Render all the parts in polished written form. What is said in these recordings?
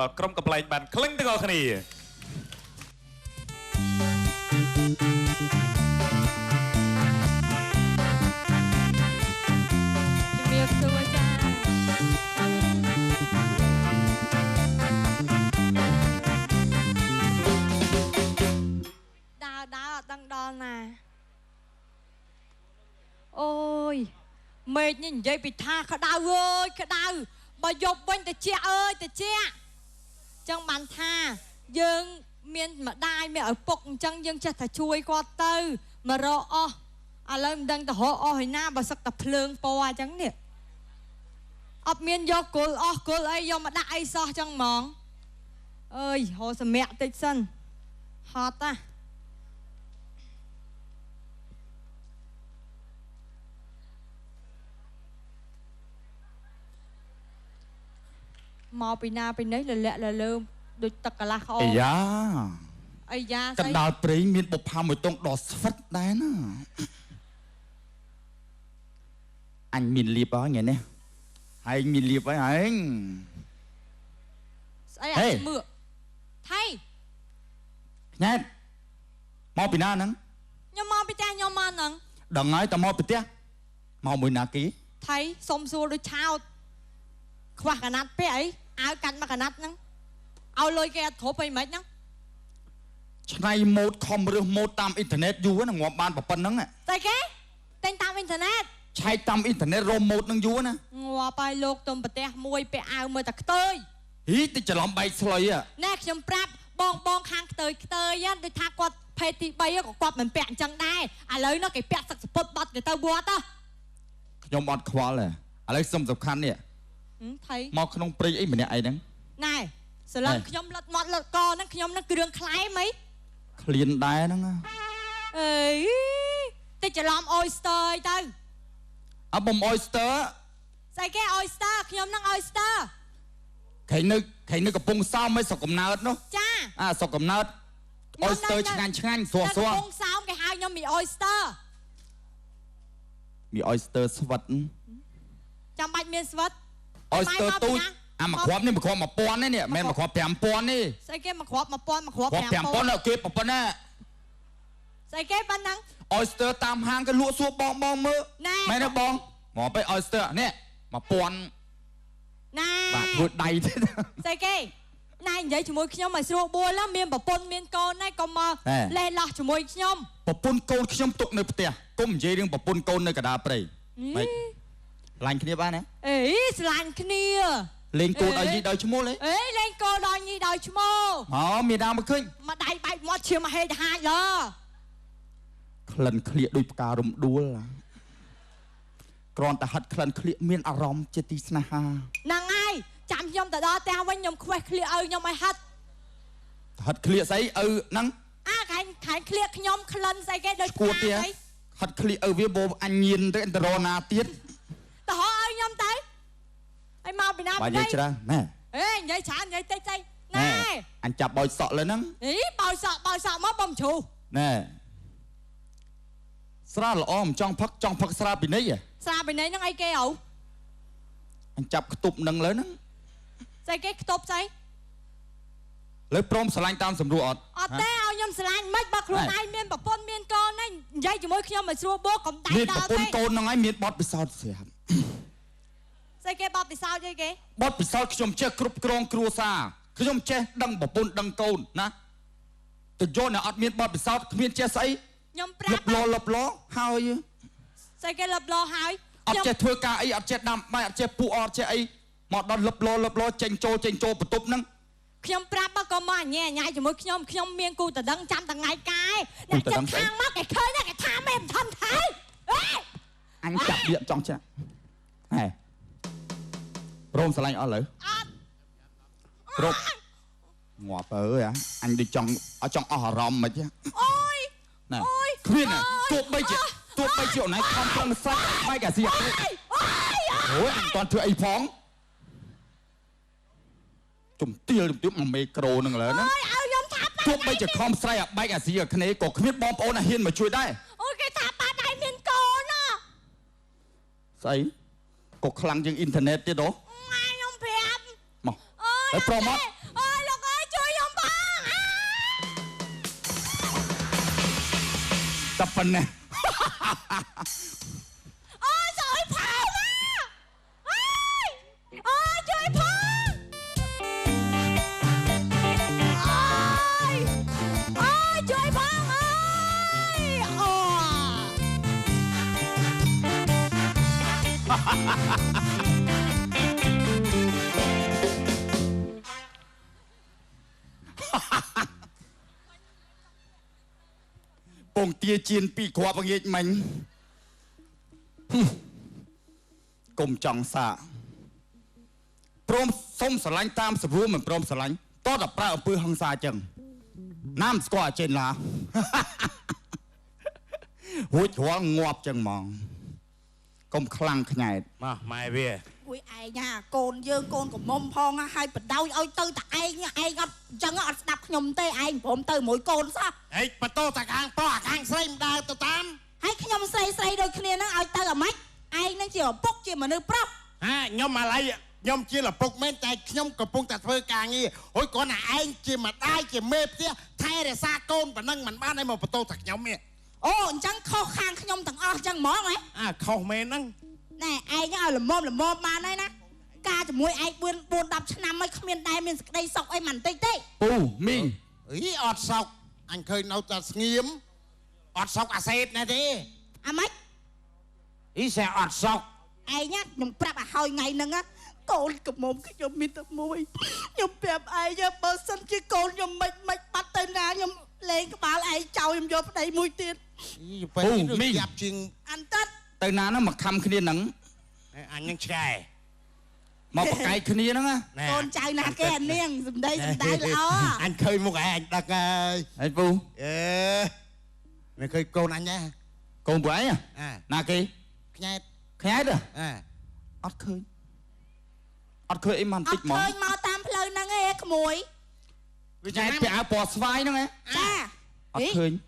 ដល់ក្រុមកំ pl ែងបានក្លែងទាំងអស់គ្នាដើរអត់ដឹងដល់ណាអូយមេឃនេះនិយាយពីថាក្តៅអើយក្តៅបើយប់វិញតិចអើយតិចចឹងបានថាយើងមានម្ដាយមានឪពុកអញ្ចឹងយើងចេះតែជួយគាត់ទៅមករកអស់ឥឡូវមិនដឹងទៅរកអស់ហើយណាបើសឹកតែភ្លើងពណ៌អញ្ចឹងនេះអត់មានយកគល់អស់គល់អីយកមកដាក់អីសោះចឹងហ្មងអើយរកសម្រាប់តិចសិនហត់តាមកពីណាពីនេះលលាក់លលើមដូចទឹកកន្លះក្អមអាយ៉ាកណ្ដាលព្រៃមានបុប្ផាមួយតុងដ៏ស្វិតដែរណាអញមានលៀបហើយថ្ងៃនេះហើយមានលៀបហើយហែងស្អីអាមើថៃញ៉ែមកពីណាហ្នឹងខ្ញុំមកពីផ្ទះខ្ញុំមកហ្នឹងដឹងហើយតមកពីផ្ទះមកមួយណាគេថៃសុំសួរដូចឆោតខ្វះកណាត់ពេកអីអាវកាត់មកកណាត់ហ្នឹងឲ្យលុយគេអត់គ្រប់អីមិនហ្នឹងឆ្នៃម៉ូតខំរើសម៉ូតតាមអ៊ីនធឺណិតយូរណាងាប់បានប៉ុណ្្នឹងតែគេទិញតាមអ៊ីនធឺណិតឆែកតាមអ៊ីនធឺណិតរមម៉ូតនឹងយូរណាងាប់ហើយលោកទុំប្រទេសមួយពាក់អាវមើលតែខ្ទើយហ៊ីតិចច្រឡំបែកស្លុយណែខ្ញុំប្រាប់បងខាងខ្ទើយដូចថាគាត់ភេទទី3ក៏គាត់មិនពាក់អញ្ចឹងដែរឥឡូវនោះគេពាក់សឹកសពុតបាត់ទៅវត្តខ្ញុំអត់ខ្វល់ទេឥឡូវសំខាន់នេះថៃមកក្នុងព្រៃអីម្នាក់អីហ្នឹងណែស្លឹកខ្ញុំលឹកមាត់លឹកកហ្នឹងខ្ញុំនឹងគ្រឿងខ្លែមអីក្លៀនដែរហ្នឹងអេតិចច្រឡំ oyster អីទៅអើបំ oyster ស្អីគេ oyster ខ្ញុំនឹង oyster ខេនៅកំពង់សោមឯស្រុកកំណើតនោះចាស្រុកកំណើត oyster ឆ្ងាញ់ស្រស់កំពង់សោមគេហៅខ្ញុំមី oyster ស្វិតចាំបាច់មានស្វិតoyster ទូចមកគ្រាប់នេះមកគ្រាប់ 1000 នេះមិនមែនមកគ្រាប់ 5000 នេះស្អីគេមកគ្រាប់ 1000មកគ្រាប់ 5000 គេប៉ុណ្ណាស្អីគេប៉ុណ្ណឹង oyster តាមហាងគេលក់សួរបងមើលមែនទេបងមកទៅ oyster នេះ 1000ណាបាទធ្វើដៃទេស្អីគេណែនិយាយជាមួយខ្ញុំឲ្យស្រួលបួលមានប្រពន្ធមានកូនហើយកុំមកលេះលោះជាមួយខ្ញុំប្រពន្ធកូនខ្ញុំទុកនៅផ្ទះកុំនិយាយរឿងប្រពន្ធកូននៅកណ្ដាលព្រៃម៉េចឆ្លាញ់គ្នាបានទេអេឆ្លាញ់គ្នាលេងកូនឲ្យញីដោយឈ្មោះលេលេងកូនដល់ញីដោយឈ្មោះមានដើមមកឃើញមកដៃបែកមាត់ឈាមមកហេតុហាចឡក្លិនក្លៀកដូចផ្ការំដួលគ្រាន់តែហិតក្លិនក្លៀកមានអារម្មណ៍ជាទីស្នេហាហ្នឹងហើយចាំខ្ញុំទៅដល់ផ្ទះវិញខ្ញុំខ្វេះក្លៀកឲ្យខ្ញុំឲ្យហិតក្លៀកស្អីឪហ្នឹងខាញ់ក្លៀកខ្ញុំក្លិនស្អីគេដូចផ្កាស្អីហិតក្លៀកឲ្យវាបោអញញៀនទៅអន្តរណាទៀតទៅហៅឲ្យខ្ញុំទៅឲ្យមកពីណាពីនេះច្រើនណែនិយាយច្រើននិយាយតិចណែអញចាប់បោចសក់លើហ្នឹងបោចសក់មកបំជ្រុះណែស្រាល្អមិនចង់ផឹកស្រាពីនេះហ្នឹងអីគេអូអញចាប់ខ្ទប់នឹងលើហ្នឹងស្អីគេខ្ទប់ស្អីលើព្រមស្រឡាញ់តាមសម្រួលអត់ទេឲ្យខ្ញុំស្រឡាញ់មិនបើខ្លួនឯងមានប្រពន្ធមានកូនហ្នឹងនិយាយជាមួយខ្ញុំឲ្យស្រួលបួកកុំដៃដល់ទេមានប្រពន្ធកូនហ្នឹងហើយមានបទពិសោធន៍ស្រាប់ស្អីគេបទពិសោធន៍អីគេបទពិសោធន៍ខ្ញុំចេះគ្រប់គ្រងគ្រួសារខ្ញុំចេះដឹងប្រពន្ធដឹងកូនណាទៅយកអ្នកអត់មានបទពិសោធន៍គ្មានចេះស្អីខ្ញុំប្រាប់លបឡហើយស្អីគេលបឡហើយអត់ចេះធ្វើការអីអត់ចេះដាំបាយអត់ចេះពុះអត់ចេះអីមកដល់លបឡចេញចូលបន្ទប់ហ្នឹងខ្ញុំប្រាប់ក៏មកញ៉ែញ៉ៃជាមួយខ្ញុំមានគូតដឹងចាំថ្ងៃកាយអ្នកចិត្តខាងមកគេឃើញគេថាមេមិនធំថៃអញចាប់វាចង់ចាក់ហេព្រមស្រឡាញ់អស់លើអត់គ្រប់ងាប់អើយអញដូចចង់អស់អារម្មណ៍មិនទេអូយណែគ្មានទោះបីជាអូនឯងខំប្រឹងសាច់បែកអាស៊ីអូយអញមិនទាន់ធ្វើអីផងជំទាល1មេក្រូនឹងឡើយណាឲ្យខ្ញុំថាទោះបីជាខំស្រ័យអាបែកអាស៊ីអាគ្នាក៏គ្មានបងប្អូនណាហ៊ានមកជួយដែរអូយគេថាបាត់ហើយមានកូនណាស្អីក៏ខ្លាំងជាងអ៊ីនធឺណិតទៀតហ៎ខ្ញុំប្រាប់មកអើយ Ê, promote. Ôi Lục ơi chui không phong. Tập phần này. Ôi trời phong á. Ôi chui phong. Ôi chui phong ơi. Bông tia chiên bị khóa bằng nghịch mình. Cùng chẳng xạ. Prom xong sở lánh tam sở vua mình prom sở lánh. Tó đập ra ở bư hăng xa chừng. Nam squa trên lá. Hút hóa ngọp chừng mong. Cùng khăn khăn nhạt. Mà mày về. Ui ai nha, côn dương côn của mông phong á, hai bật đau ôi tư ta ai nha, ai ngập chân ọt đập nhầm tê aiผมtư mũi côn sao? Ê, bà tô ta càng to càng xây đào tao tam. Hai nhầm xây đôi kia nó ôi tư ở mách, ai nó chỉ ở bốc chỉ mà nước prop. Ha, nhóm mà lại nhóm chia là bốc men tay nhóm của bông ta phơi càng nghi. Ôi con là anh chỉ mà đai chỉ mệt thế, thay để xa côn và nâng mình ban đây mà bà tô thật nhóm nè. Ồ, chẳng khó khăn nhầm thằng ọt chẳng mỏ mày. À, không mê nâng. Nè, ai nhá là mồm mà đây nè. Ca cho mũi ai buôn đập năm ấy không miền đây miền đây sọc ai mặn tê tê. Ồ, mình. Ý ọt sọc, anh khơi nấu ta nghiếm. ọt sọc à xếp nè thế. À mách. Ý xe ọt sọc. Ai nhá, nhầm prap à hơi ngày nâng á. Côn cầm mồm cái nhầm miên tập mùi. Nhầm bẹp ai nhá, bơ sân chứ côn nhầm mạch bắt tên ra nhầm lên cái bà lại chào nhầm vô đây mùi tiền. Ồ, mình. Anh tất. Từ nào nó mà khăm khnia nắng. Anh nhưng trai. Mà bà cây khnia nắng á. Côn trai nà cái anh niên, dùm đây là ó. Anh khơi một cái anh đặc ơi. Ê, Phu. Mày khơi côn anh nha. Côn bữa ấy à? À. Nà kì. Nhét. Khái đó. À. Ọt khơi. Ọt khơi em ăn tích món. Ọt khơi mau tam phơi nâng ấy khả mùi. Nhét bị áo bò xoay nắng á. Cha. Ọt khơi.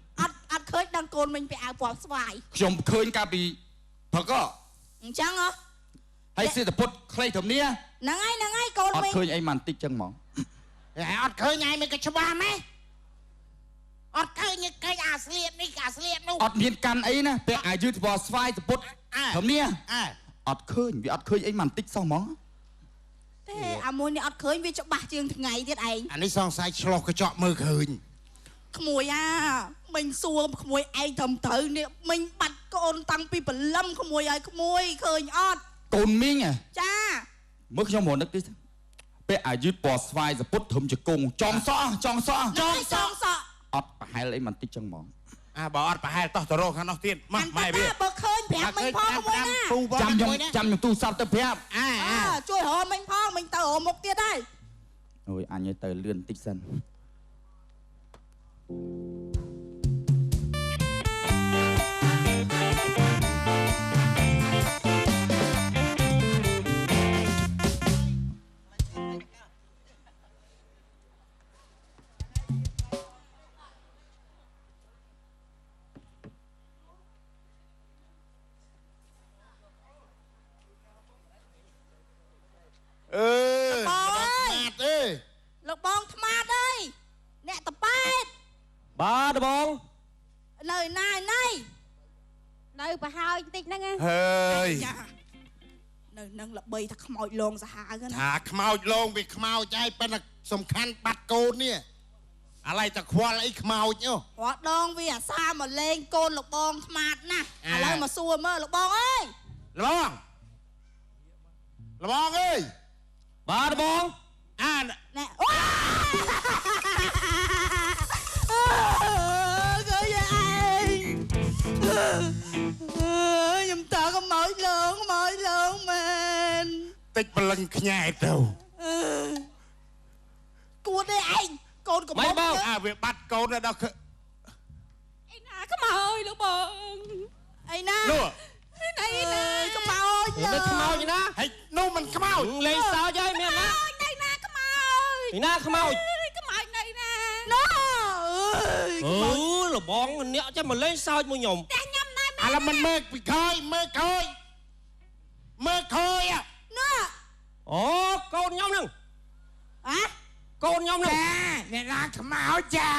Ọt khơi đang côn mình bị áo bò xoay. Chồng khơi cả bị thật á. Chẳng hả? Hay xin tập phút khơi thầm nia. Nâng ấy côn Ọt mình. khơi em ăn tích chân món. ọt khơi nhai mấy cái cho ba mấy. ọt khơi như cây à sliệt đi cả sliệt luôn. Ọt miền căn ấy nè. Bị áo dư bò xoay tập phút thầm nia. ọt khơi. Vì ọt khơi em ăn tích sau món. Thế à mùi này ọt khơi vì cho bà chương thằng ngày tiết anh. Anh ấy xong sai cho cái chọ mơ khơi. Mùi à, mình xua mùi ai thầm tử nè, mình bắt con tăng pi bẩn lâm mùi ơi, mùi khơi ọt. Côn miếng à. Cha. Mất trong một nước đi. Bị áo dư bò xoay tập phút thầm cho cùng. Trong xó. Nói xong sợ. ọt hay là em ăn tích chân món. À bỏ ọt bà hai tỏ tỏ rô khá nó tiên. Mà mày biết. Anh ta bật khơi phép mình phong mùi nè. Chăm nhung tu sắp tập phép. Chui hồ mình phong, mình tờ ổ một tiết đây. Ôi anh ấy tờ lươn tích dân. Lục bông thầm mát ơi. Nè tập bát. Ba đứa bông. Lời này. Lời bà hơi tích nâng á. Hơi. Lời nâng là bì thật mỏi lồn ra hạ gân. Thả khmao lông vì khmao chay bên là sầm khăn bắt côn nè. À lại ta khoa lại khmao nhá. Hoạt đơn vì à xa mà lên côn lục bông thầm mát nè. À lời mà xua mơ lục bông ơi. Là bông ơi. Ba đứa bông. À Nè. Gọi vậy anh. Nhầm tờ có mỏi lượng mình. tích bà lưng nhai đâu. Cua đây anh. Côn của bông chứ. À việc bắt côn ở đâu. Ê nà có mà ơi lục bông. Ê nà. Lùa. Ê nà có mà ơi. Nó khmao gì ná? Hãy nô mình khmao. Lên sao cho em nè ná? Đây nà có mà ơi. Thì ná khmao. Có mà đây nè. Nó. Là bọn mình nhớ cho mà lên sao mua nhồng. À là mình mơ khơi à. Nó. Ồ, con nhau nè. កូនខ្ញុំនោះ អ្នកណាខ្មៅចា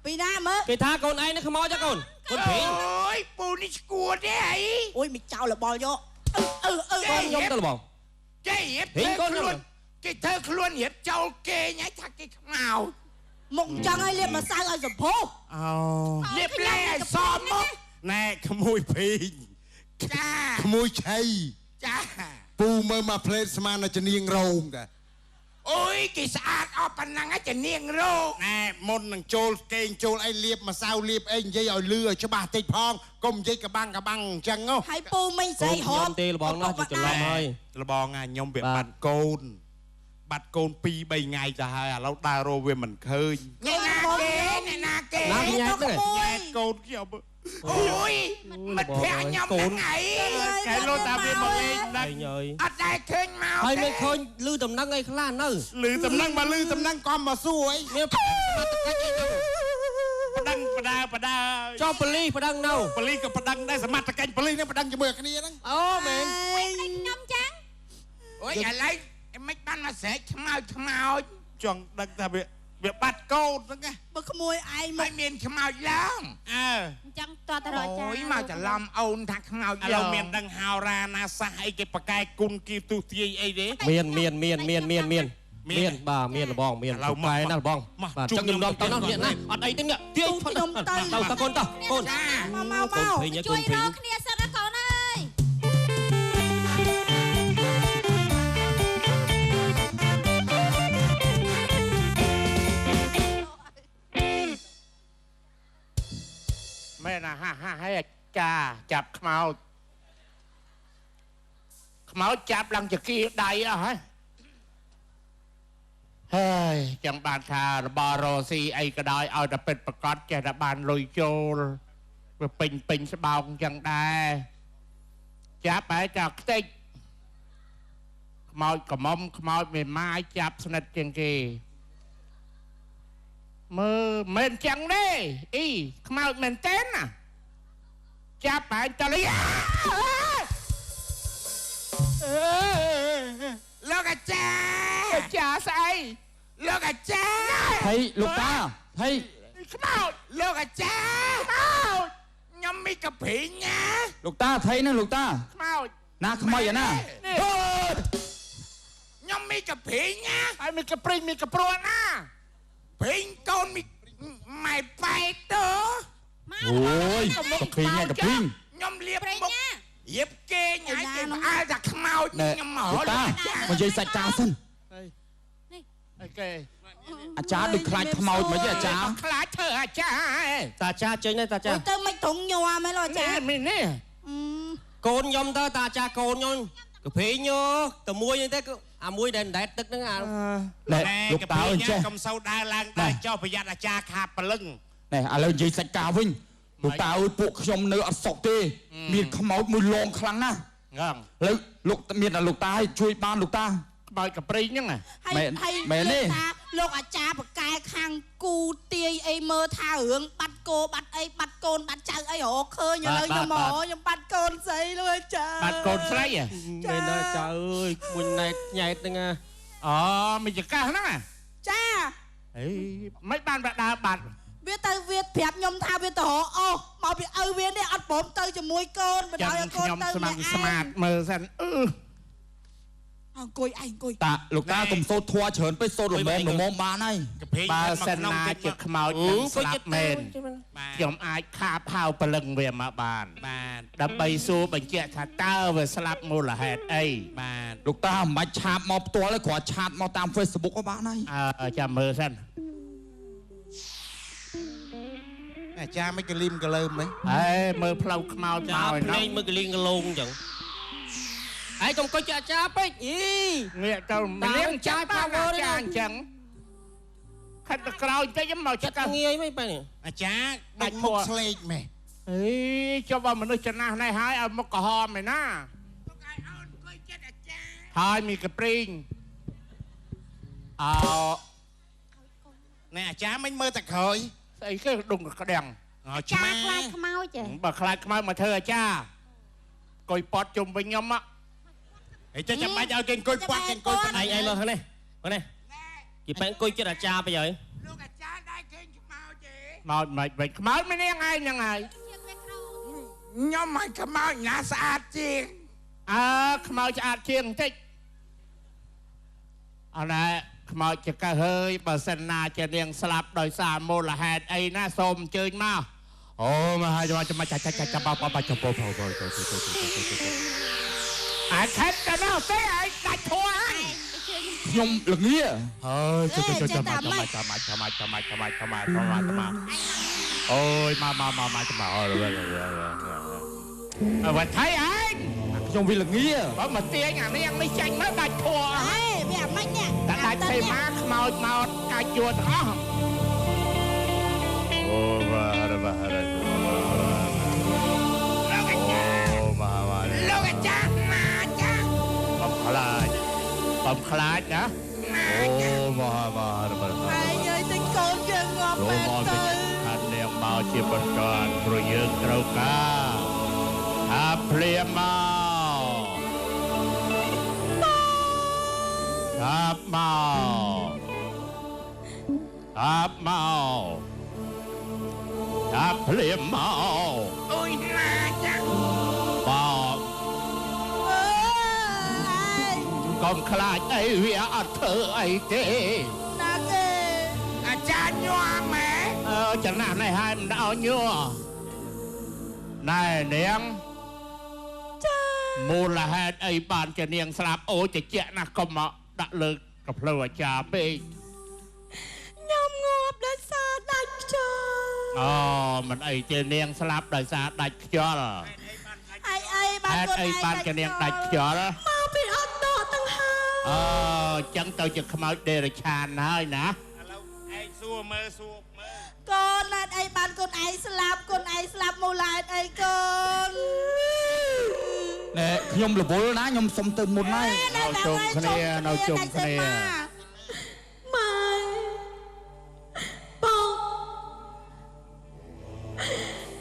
ពីណាមើល គេថាកូនឯងនេះខ្មោចចាកូនព្រីង អូយពូនេះស្គួតទេអី អូយមិនចោលរបល់យកកូនខ្ញុំទៅបង គេរៀបធ្វើខ្លួនគេធ្វើខ្លួនរៀបចូលគេញ៉ៃថាគេខ្មៅ មុខចឹងឲ្យលាបម្សៅឲ្យសភោ អូ រៀបលែឲ្យសមមក ណែក្មួយពេញ ចា ក្មួយឆៃ ចា ពូមើលមកផ្លេតស្មាននៅជំនាញរោងតា អូយគេស្អាតអស់ប៉ុណ្ណឹងจะនាងរោ ណែមុននឹងចូលគេងចូលអីលាបម្សៅលាបអីនិយាយឲ្យលឺឲ្យច្បាស់តិចផងកុំនិយាយកបាំងអញ្ចឹងហ៎ ហើយពូមិញស្រីហ ខ្ញុំ ម ទេលបងនោះច្រឡំហើយ លបងខ្ញុំវាបាត់កូន2-3ថ្ងៃទៅហើយឥឡូវដើររោវាមិនឃើញ អ្នកណាគេ ណាញ៉ែទៅ ញ៉ែកូនខ្ញុំ អូយមិត្តភក្តិខ្ញុំហ្នឹងអី កែលោតាវាមកលេងណា អីញ៉ើយ អត់ដែលឃើញមក ហើយមិនឃើញលឺដំណឹងអីខ្លះនៅ លឺតំណឹងមកលឺតំណឹងក៏មកសួរអី មានសមត្ថកិច្ចអីទៅ ប្តឹងបដា ចុះប៉ូលីសប្តឹងនៅ ប៉ូលីសក៏ប្តឹងដែរសមត្ថកិច្ចប៉ូលីសនេះប្តឹងជាមួយគ្នាហ្នឹង អូមែន ខ្ញុំចឹង អូយឥឡូវមិនបានមកស្រែកខ្មោច ចង់ដឹងថាវាបាត់កូនហ្នឹងណា បើក្មួយឯងមក មិនមានខ្មោចឡើង អើ អញ្ចឹងតតរចា អូយមកច្រឡំអូនថាខ្មោច ឥឡូវមានដឹងហោរាណាសាសអីគេប្រកែកគុណគីទូទាយអីទេ មានបាទមានលបងមានឡៅម៉ែណាលបងបាទចឹងខ្ញុំនាំទៅនោះនេះណាអត់អីទេនេះទាយខ្ញុំទៅតកូនតកូន មក ជួយរក គ្នាសិនណាកូនអើយ មែនណាហើយចាចាប់ខ្មោចចាប់ឡើងចគាដៃអស់ហើយចាំបានថារបស់រស៊ីអីក៏ដោយឲ្យតែពិតប្រកបចេះតែបានលុយចូលវាពេញស្បោកចឹងដែរចាប់ហើយចាខ្ទេចខ្មោចកមុំខ្មោចមេម៉ាយចាប់ស្និទ្ធជាងគេមើលមិនចឹងទេអីខ្មោចមែនទេណាចាប់ហើយតលីលោកអាចារ្យស្អីលោកអាចារ្យ ហើយលោកតាហើយ ខ្មោចលោកអាចារ្យខ្មោចខ្ញុំមីកាព្រីណា លោកតាថៃណាលោកតា ខ្មោច ណាខ្មោចអាណា ខ្ញុំមីកាព្រីណាហើយមីកាព្រីមីកាព្រួនណាព្រីកូនមីម៉ែប៉ែតើ អូយកាពីងកាពីង ខ្ញុំលៀបមុខរៀបគេញ៉ៃគេអើថាខ្មោចខ្ញុំមក លោកតាមកនិយាយសាច់តាសិន អីគេ អាចារ្យដូចខ្លាចខ្មោចមកទេអាចារ្យ ខ្លាចធ្វើអាចារ្យ តាចាចេញទៅតាចា ទៅមិនត្រង់ញ័រមែនលោកចា នេះនេះ កូនខ្ញុំទៅតាចាកូនខ្ញុំកាភីញោតែមួយហ្នឹងទេអាមួយដែលដែតទឹកហ្នឹងអា ណែលោកតាអញ្ចេះ កុំសូវដើរឡើងដើរចុះប្រយ័ត្នអាចារ្យខាតព្រលឹង ណែឥឡូវនិយាយសាច់ការវិញលោកតាអើយពួកខ្ញុំនៅអត់សុខទេមានខ្មោចមួយលងខ្លាំងណាស់ ងង ឥឡូវលោកមានតែលោកតាឲ្យជួយបានលោកតា ខ្មោចកាព្រីហ្នឹង មែនទេ ថាលោកអាចារ្យបកកែខាងគូទាយអីមើលថារឿងបាត់គោបាត់អីបាត់កូនបាត់ចៅអីរកឃើញឥឡូវខ្ញុំមកខ្ញុំបាត់កូនស្រីលោកអាចារ្យ បាត់កូនស្រី មែនដែរចៅអើយមួយណែតញ៉ែតហ្នឹង អូមិនចកាសហ្នឹង ចា អីមិនបានដើរបាត់ វាទៅវាប្រាប់ខ្ញុំថាវាទៅរកអូមកពីឪវានេះអត់ព្រមទៅជាមួយកូនបណ្ដោយឲ្យកូនទៅ ស្មាតមើលសិនអង្គុយឯងអង្គុយ តាលោកតាកុំសូត្រធွာច្រើនពេកសូត្រល្មមបានហើយ បើសិនណាជាខ្មោចស្លាប់មែនខ្ញុំអាចខាបហៅព្រលឹងវាមកបានដើម្បីសួរបញ្ជាក់ថាតើវាស្លាប់មូលហេតុអី លោកតាមិនបាច់ឆាតមកផ្ទាល់ទេគ្រាន់ឆាតមកតាម Facebook ក៏បានហើយ ចាំមើលសិន អាចារ្យមិនកលីមកលើមហ៎ ហើយមើលផ្លូវខ្មោចមក ភ្លេងមើលកលីងកលងអញ្ចឹងហើយកុំកុចអាចារ្យពេកអី ងាកទៅលៀងចាយ power នេះអញ្ចឹងខិតទៅក្រោយតិចមកចិត្ត ងាយមិនបែរ អាចារ្យដាច់មុខស្លេកមែន អីចុះបើមនុស្សចំណាស់នេះហើយឲ្យមុខក្រហមឯណាហើយមីកាព្រីងអោ ណែអាចារ្យមិនមើលតែក្រោយ ស្អីគេដុំក្តាំង ឆ្មា ខ្លាចខ្មោច បើខ្លាចខ្មៅមកធ្វើអាចារ្យកុយពតជុំវិញខ្ញុំ ហេចាំបាច់ឲ្យគេអង្គុយពាត់គេអង្គុយកន្លែង ឯងមើលហ្នឹងនេះមើលនេះ ក គេបែកអង្គុយចិត្តអាចារ្យไปហើយ លោកអាចារ្យដែរឃើញខ្មោចទេមកមិនវិញខ្មោចមិនហ្នឹងហើយខ្ញុំឲ្យខ្មោចណាស្អាតជាងខ្មោចស្អាតជាងបន្តិចអរណែខ្មោចចកហើយបើសិនណាជានាងស្លាប់ដោយសារមូលហេតុអីណាសូមអញ្ជើញមកអូមកហើយចាំចាបបចាំពោអាខេតទៅនោះទេឲ្យដាច់ធួហើយ ខ្ញុំល្ងា ហើយចាំអូយមកអូយវ៉ាថៃឯង ខ្ញុំវាល្ងា បើមកទាញអានាងនេះចាញ់មកដាច់ធួ ហេវាអាម៉េចនេះ តែដាច់ទេមកខ្មោចមកកាច់ជួទាំងអស់អូលោកអាចារ្យមកចាបំខ្លាចណាអូមកហើយយាយតែកូនយើងងាប់មែនទៅ ខាត់នាងមកជាបន្តព្រោះយើងត្រូវការថាភ្លាមមកភ្លាមមកអូយណាចាបោកុំខ្លាចអីវាអត់ធ្វើអីទេណាគេអាចារ្យញ័រម៉ែចំណាស់នេះហើយមិនឲ្យញ័រណែនាងចាមូលហេតុអីបានជានាងស្លាប់អូចជាណាស់កុំមកដាក់លើកភ្លើអាចារ្យពេក ខ្ញុំងាប់ដោយសារដាច់ខ្យល់អូមិនអីទេនាងស្លាប់ដោយសារដាច់ខ្យល់អីបានជានាងដាច់ខ្យល់មកពីអត់ដកទាំងហើយ ចឹងទៅជាខ្មោចដេរឆានហើយណា ឥឡូវឯងសួរមើល កូនអីបានកូនឯងស្លាប់មូលហេតុអីកូន ណែខ្ញុំរវល់ណាខ្ញុំសុំទៅមុនហើយ នៅជុំគ្នាម៉ែបង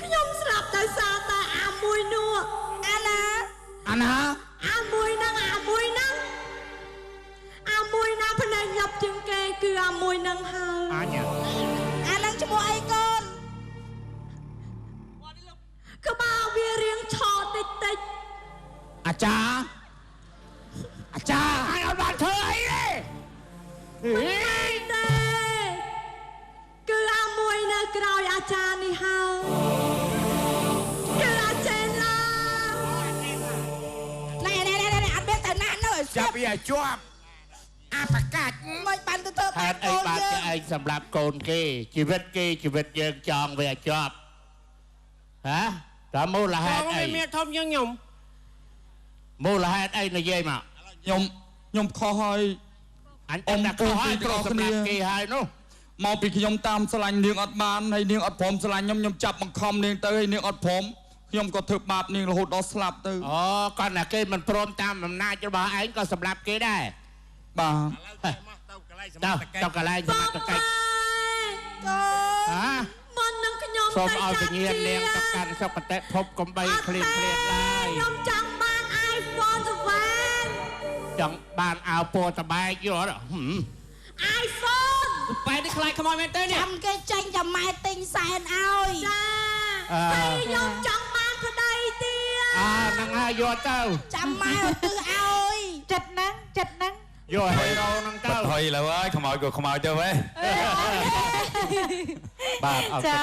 ខ្ញុំស្លាប់ដោយសារតែអាមួយនោះអាណា អាមួយហ្នឹងភ្នែកញាប់ជាងគេគឺអាមួយហ្នឹងហើយអាហ្នឹងឈ្មោះអីកូនក្បាលវារៀងឆតិចអាចារ្យអញអត់បានធ្វើអីទេគឺអាមួយនៅក្រោយអាចារ្យនេះហើយគឺអាចេឡាណែអត់មានទៅណានៅ ចាប់វាជាប់អាប្រកាច់ មិនបានទៅធ្វើ ហេតុអីបានជាឯងសម្រាប់កូនគេជីវិតយើងចង់វាជាប់ហ៎តើមូលហេតុអីមានធំជាងខ្ញុំមូលហេតុអីនិយាយមកខ្ញុំខុសហើយ អញតែខុសហើយត្រូវសម្រាប់គេហើយនោះ មកពីខ្ញុំតាមស្រឡាញ់នាងអត់បានហើយនាងអត់ព្រមស្រឡាញ់ខ្ញុំចាប់បង្ខំនាងទៅហើយនាងអត់ព្រមខ្ញុំក៏ធ្វើបាបនាងរហូតដល់ស្លាប់ទៅអូគាត់តែគេមិនព្រមតាមអំណាចរបស់ឯងក៏សម្រាប់គេដែរ បាទ ទៅកន្លែងសមត្ថកិច្ចកូនមុននឹងខ្ញុំ សូមឲ្យវិញ្ញាណនាងទៅកាន់សុគតិភពកំបីឃ្លានឡើយ ខ្ញុំចង់បាន iPhone ចង់បានអាវពណ៌តបែកយល់ iPhone បែកនេះខ្លាចខ្មោចមែនទេនេះ ចាំគេចាញ់ចាំម៉ែទិញសែនឲ្យចាហើយខ្ញុំចង់បានប្តីទៀតហ្នឹងហើយយកទៅ ចាំម៉ែឲ្យទៅឲ្យចិត្តហ្នឹងយកឲ្យរោហ្នឹងទៅ ហើយឥឡូវហើយខ្មោចក៏ខ្មោចទៅហ៎ បាទអរគុណ